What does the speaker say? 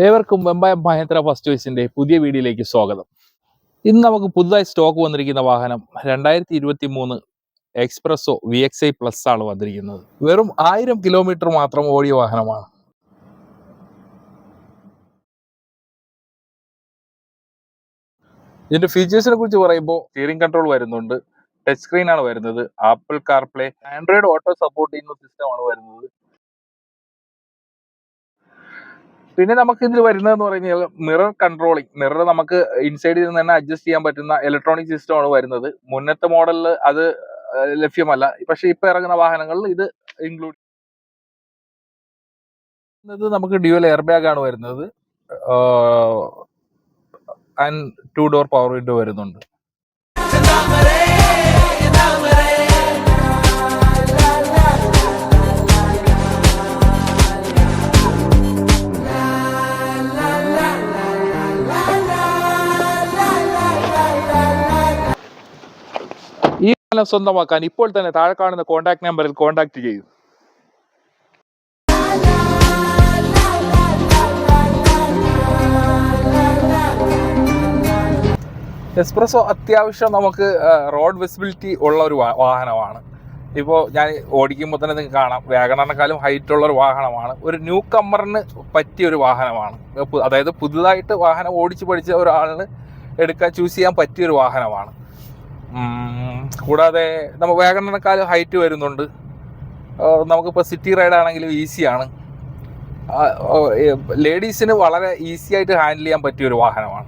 ഏവർക്കും വെമ്പായ മഹേന്ദ്ര ഫസ്റ്റ് ചോയ്സിന്റെ പുതിയ വീഡിയോയിലേക്ക് സ്വാഗതം. ഇന്ന് നമുക്ക് പുതുതായി സ്റ്റോക്ക് വന്നിരിക്കുന്ന വാഹനം 2023 എക്സ്പ്രസോ VXi പ്ലസ് ആണ് വന്നിരിക്കുന്നത്. വെറും 1000 കിലോമീറ്റർ മാത്രം ഓടിയ വാഹനമാണ്. ഇതിന്റെ ഫീച്ചേഴ്സിനെ കുറിച്ച് പറയുമ്പോൾ സ്റ്റിയറിംഗ് കൺട്രോൾ വരുന്നുണ്ട്, ടച്ച് സ്ക്രീൻ ആണ് വരുന്നത്, apple CarPlay, Android auto support ചെയ്യുന്ന സിസ്റ്റം ആണ് വരുന്നത്. പിന്നെ നമുക്ക് ഇതിൽ വരുന്നതെന്ന് പറഞ്ഞാൽ മിറർ കൺട്രോളിങ്, മിറർ നമുക്ക് ഇൻസൈഡിൽ നിന്ന് തന്നെ അഡ്ജസ്റ്റ് ചെയ്യാൻ പറ്റുന്ന ഇലക്ട്രോണിക് സിസ്റ്റം ആണ് വരുന്നത്. മുന്നത്തെ മോഡലിൽ അത് ലഭ്യമല്ല, പക്ഷെ ഇപ്പൊ ഇറങ്ങുന്ന വാഹനങ്ങളിൽ ഇത് ഇൻക്ലൂഡ് ചെയ്യുന്നത്. നമുക്ക് ഡ്യുവൽ എയർ ബാഗ് ആണ് വരുന്നത് ആൻഡ് 2 ഡോർ പവർ വിൻഡോ വരുന്നുണ്ട്. ഈ വാഹനം സ്വന്തമാക്കാൻ ഇപ്പോൾ തന്നെ താഴെ കാണുന്ന കോൺടാക്ട് നമ്പറിൽ കോൺടാക്ട് ചെയ്യൂ. എക്സ്പ്രസോ അത്യാവശ്യം നമുക്ക് റോഡ് വിസിബിലിറ്റി ഉള്ള ഒരു വാഹനമാണ്. ഇപ്പോൾ ഞാൻ ഓടിക്കുമ്പോൾ തന്നെ നിങ്ങൾക്ക് കാണാം, വാഗണറിനെക്കാളും ഹൈറ്റ് ഉള്ള ഒരു വാഹനമാണ്. ഒരു ന്യൂ കമ്മറിന് പറ്റിയ ഒരു വാഹനമാണ്. അതായത് പുതുതായിട്ട് വാഹനം ഓടിച്ച് പഠിച്ച ഒരാളിന് ചൂസ് ചെയ്യാൻ പറ്റിയൊരു വാഹനമാണ്. കൂടാതെ നമുക്ക് വാഗണറിനെക്കാളും ഹൈറ്റ് വരുന്നുണ്ട്. നമുക്കിപ്പോൾ സിറ്റി റൈഡ് ആണെങ്കിലും ഈസിയാണ്. ലേഡീസിന് വളരെ ഈസി ആയിട്ട് ഹാൻഡിൽ ചെയ്യാൻ പറ്റിയ ഒരു വാഹനമാണ്.